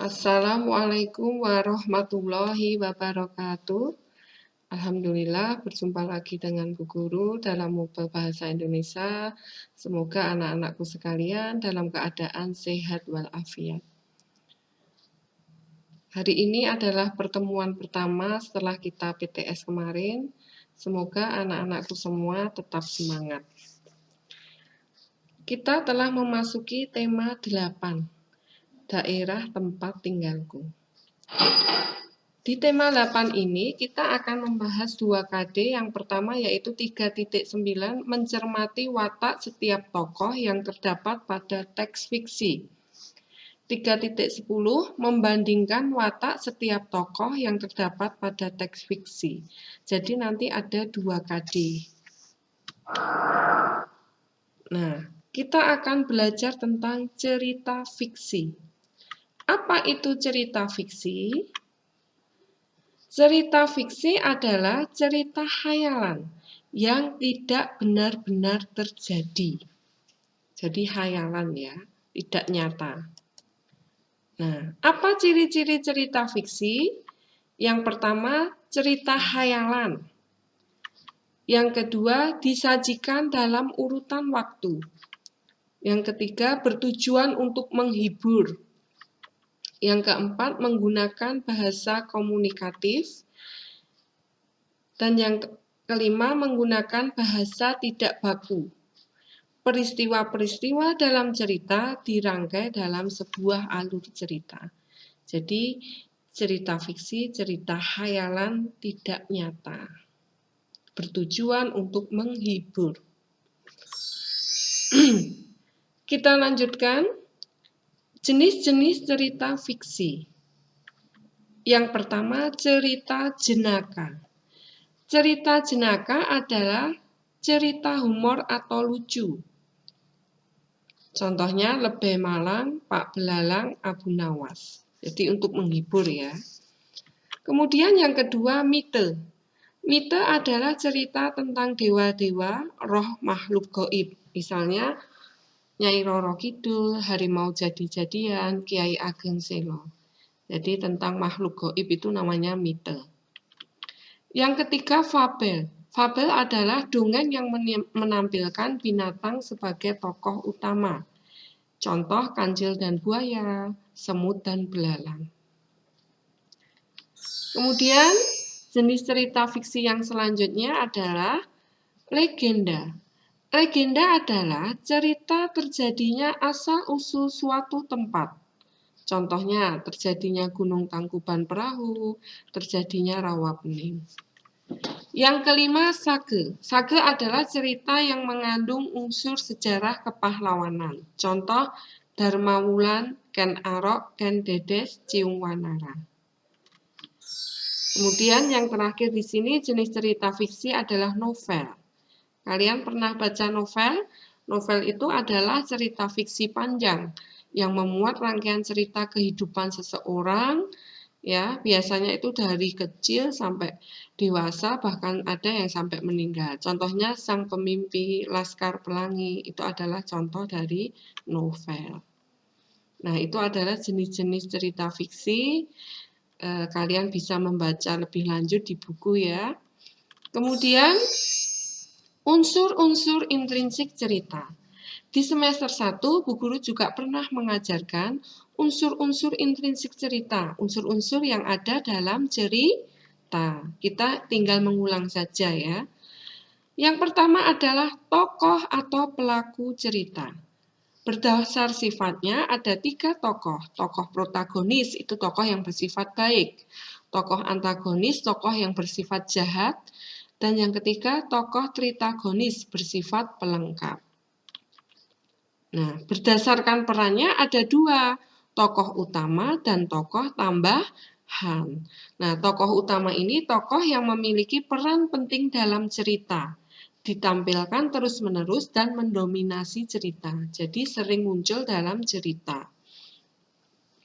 Assalamualaikum warahmatullahi wabarakatuh. Alhamdulillah berjumpa lagi dengan Bu Guru dalam Mubel Bahasa Indonesia. Semoga anak-anakku sekalian dalam keadaan sehat walafiat. Hari ini adalah pertemuan pertama setelah kita PTS kemarin. Semoga anak-anakku semua tetap semangat. Kita telah memasuki tema 8. Daerah tempat tinggalku. Di tema 8 ini kita akan membahas 2 KD. Yang pertama yaitu 3.9 mencermati watak setiap tokoh yang terdapat pada teks fiksi. 3.10 membandingkan watak setiap tokoh yang terdapat pada teks fiksi. Jadi nanti ada 2 KD. Nah, kita akan belajar tentang cerita fiksi. Apa itu cerita fiksi? Cerita fiksi adalah cerita khayalan yang tidak benar-benar terjadi. Jadi khayalan ya, tidak nyata. Nah, apa ciri-ciri cerita fiksi? Yang pertama, cerita khayalan. Yang kedua, disajikan dalam urutan waktu. Yang ketiga, bertujuan untuk menghibur. Yang keempat, menggunakan bahasa komunikatif. Dan yang kelima, menggunakan bahasa tidak baku. Peristiwa-peristiwa dalam cerita dirangkai dalam sebuah alur cerita. Jadi, cerita fiksi, cerita khayalan tidak nyata. Bertujuan untuk menghibur. Kita lanjutkan. Jenis-jenis cerita fiksi. Yang pertama, cerita jenaka. Cerita jenaka adalah cerita humor atau lucu. Contohnya Lebeh Malang, Pak Belalang, Abu Nawas. Jadi untuk menghibur ya. Kemudian yang kedua, mite. Mite adalah cerita tentang dewa-dewa, roh makhluk gaib. Misalnya Nyai Roro Kidul, Harimau Jadi-Jadian, Kiai Ageng Selo. Jadi tentang makhluk gaib itu namanya mite. Yang ketiga, fabel. Fabel adalah dongeng yang menampilkan binatang sebagai tokoh utama. Contoh Kancil dan Buaya, Semut dan Belalang. Kemudian, jenis cerita fiksi yang selanjutnya adalah legenda. Legenda adalah cerita terjadinya asal-usul suatu tempat. Contohnya, terjadinya Gunung Tangkuban Perahu, terjadinya Rawa Pening. Yang kelima, sage. Sage adalah cerita yang mengandung unsur sejarah kepahlawanan. Contoh, Dharma Wulan, Ken Arok, Ken Dedes, Ciung Wanara. Kemudian yang terakhir di sini jenis cerita fiksi adalah novel. Kalian pernah baca novel? Novel itu adalah cerita fiksi panjang yang memuat rangkaian cerita kehidupan seseorang, ya biasanya itu dari kecil sampai dewasa, bahkan ada yang sampai meninggal. Contohnya Sang Pemimpi, Laskar Pelangi, itu adalah contoh dari novel. Nah, itu adalah jenis-jenis cerita fiksi. Kalian bisa membaca lebih lanjut di buku ya. Kemudian unsur-unsur intrinsik cerita. Di semester 1, Bu Guru juga pernah mengajarkan unsur-unsur intrinsik cerita, unsur-unsur yang ada dalam cerita. Kita tinggal mengulang saja ya. Yang pertama adalah tokoh atau pelaku cerita. Berdasar sifatnya ada 3 tokoh. Tokoh protagonis itu tokoh yang bersifat baik. Tokoh antagonis, tokoh yang bersifat jahat. Dan yang ketiga, tokoh tritagonis bersifat pelengkap. Nah, berdasarkan perannya ada 2, tokoh utama dan tokoh tambahan. Nah, tokoh utama ini tokoh yang memiliki peran penting dalam cerita, ditampilkan terus-menerus dan mendominasi cerita. Jadi sering muncul dalam cerita.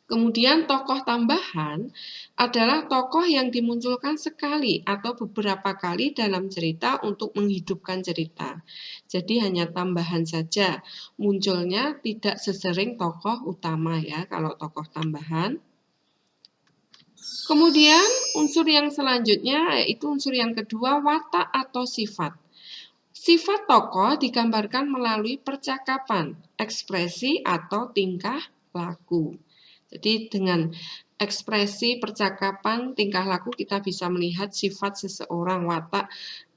Kemudian tokoh tambahan adalah tokoh yang dimunculkan sekali atau beberapa kali dalam cerita untuk menghidupkan cerita. Jadi hanya tambahan saja, munculnya tidak sesering tokoh utama ya kalau tokoh tambahan. Kemudian unsur yang selanjutnya yaitu unsur yang kedua, watak atau sifat. Sifat tokoh digambarkan melalui percakapan, ekspresi atau tingkah laku. Jadi dengan ekspresi, percakapan, tingkah laku kita bisa melihat sifat seseorang, watak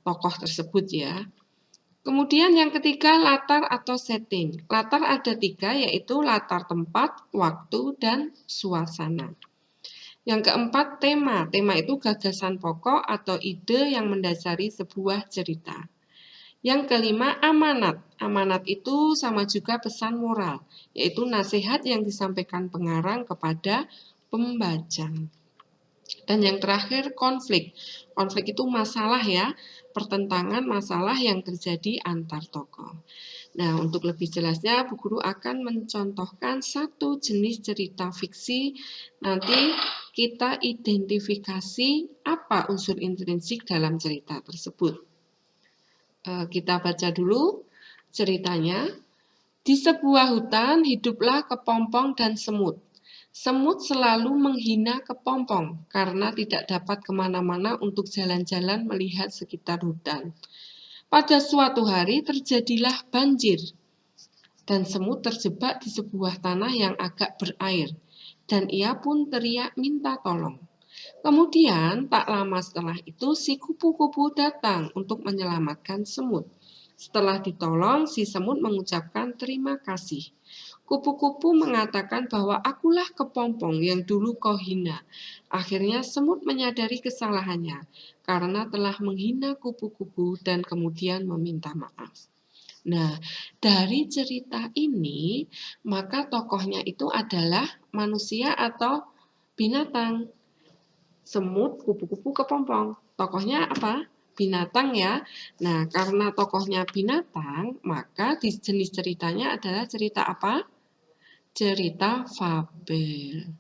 tokoh tersebut ya. Kemudian yang ketiga, latar atau setting. Latar ada 3, yaitu latar tempat, waktu, dan suasana. Yang keempat, tema. Tema itu gagasan pokok atau ide yang mendasari sebuah cerita. Yang kelima, amanat. Amanat itu sama juga pesan moral, yaitu nasihat yang disampaikan pengarang kepada pembaca. Dan yang terakhir, konflik. Konflik itu masalah ya, pertentangan masalah yang terjadi antar tokoh. Nah, untuk lebih jelasnya, Bu Guru akan mencontohkan satu jenis cerita fiksi. Nanti kita identifikasi apa unsur intrinsik dalam cerita tersebut. Kita baca dulu ceritanya. Di sebuah hutan hiduplah kepompong dan semut. Semut selalu menghina kepompong karena tidak dapat kemana-mana untuk jalan-jalan melihat sekitar hutan. Pada suatu hari terjadilah banjir dan semut terjebak di sebuah tanah yang agak berair dan ia pun teriak minta tolong. Kemudian tak lama setelah itu si kupu-kupu datang untuk menyelamatkan semut. Setelah ditolong, si semut mengucapkan terima kasih. Kupu-kupu mengatakan bahwa akulah kepompong yang dulu kau hina. Akhirnya semut menyadari kesalahannya karena telah menghina kupu-kupu dan kemudian meminta maaf. Nah, dari cerita ini, maka tokohnya itu adalah manusia atau binatang. Semut, kupu-kupu, kepompong. Tokohnya apa? Binatang ya. Nah, karena tokohnya binatang, maka di jenis ceritanya adalah cerita apa? Cerita fabel.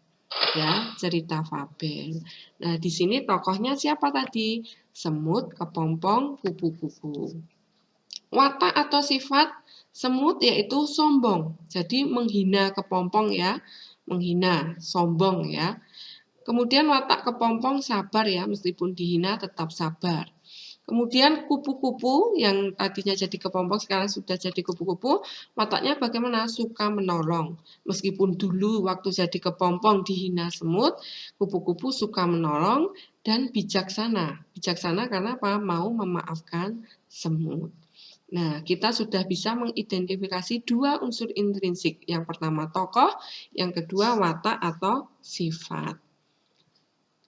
Ya, cerita fabel. Nah, di sini tokohnya siapa tadi? Semut, kepompong, kupu-kupu. Watak atau sifat semut yaitu sombong. Jadi menghina kepompong ya. Menghina, sombong ya. Kemudian watak kepompong sabar ya, meskipun dihina tetap sabar. Kemudian kupu-kupu yang tadinya jadi kepompong sekarang sudah jadi kupu-kupu, wataknya bagaimana? Suka menolong. Meskipun dulu waktu jadi kepompong dihina semut, kupu-kupu suka menolong dan bijaksana. Bijaksana karena apa? Mau memaafkan semut. Nah, kita sudah bisa mengidentifikasi dua unsur intrinsik. Yang pertama tokoh, yang kedua watak atau sifat.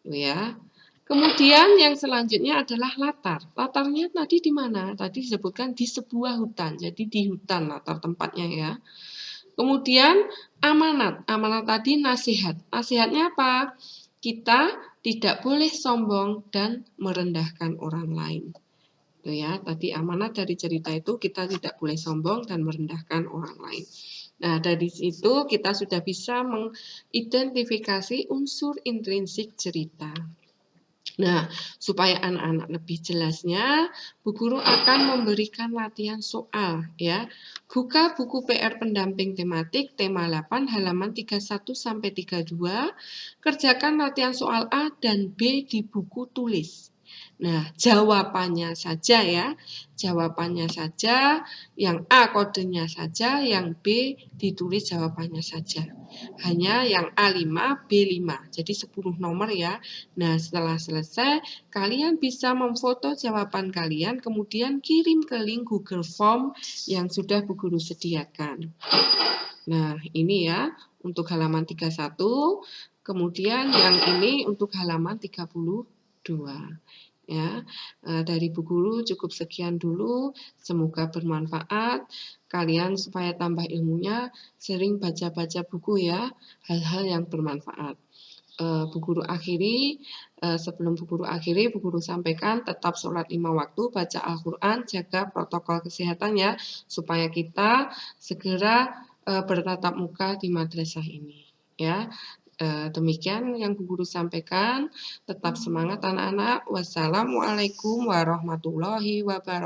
Ya. Kemudian yang selanjutnya adalah latar. Latarnya tadi di mana? Tadi disebutkan di sebuah hutan. Jadi di hutan latar tempatnya ya. Kemudian amanat. Amanat tadi nasihat. Nasihatnya apa? Kita tidak boleh sombong dan merendahkan orang lain. Itu ya, tadi amanat dari cerita itu kita tidak boleh sombong dan merendahkan orang lain. Nah, dari situ kita sudah bisa mengidentifikasi unsur intrinsik cerita. Nah, supaya anak-anak lebih jelasnya, Bu Guru akan memberikan latihan soal ya. Buka buku PR pendamping tematik tema 8 halaman 31 sampai 32. Kerjakan latihan soal A dan B di buku tulis. Nah, jawabannya saja ya. Jawabannya saja, yang A kodenya saja, yang B ditulis jawabannya saja. Hanya yang A5, B5. Jadi 10 nomor ya. Nah, setelah selesai, kalian bisa memfoto jawaban kalian, kemudian kirim ke link Google Form yang sudah Bu Guru sediakan. Nah, ini ya, untuk halaman 31, kemudian yang ini untuk halaman 32. Ya, dari Bu Guru cukup sekian dulu, semoga bermanfaat. Kalian supaya tambah ilmunya, sering baca-baca buku ya, hal-hal yang bermanfaat. Bu Guru akhiri, sebelum Bu Guru akhiri, Bu Guru sampaikan tetap sholat 5 waktu, baca Al-Quran, jaga protokol kesehatan ya, supaya kita segera bertatap muka di madrasah ini. Ya, demikian yang Bu Guru sampaikan. Tetap semangat anak-anak. Wassalamualaikum warahmatullahi wabarakatuh.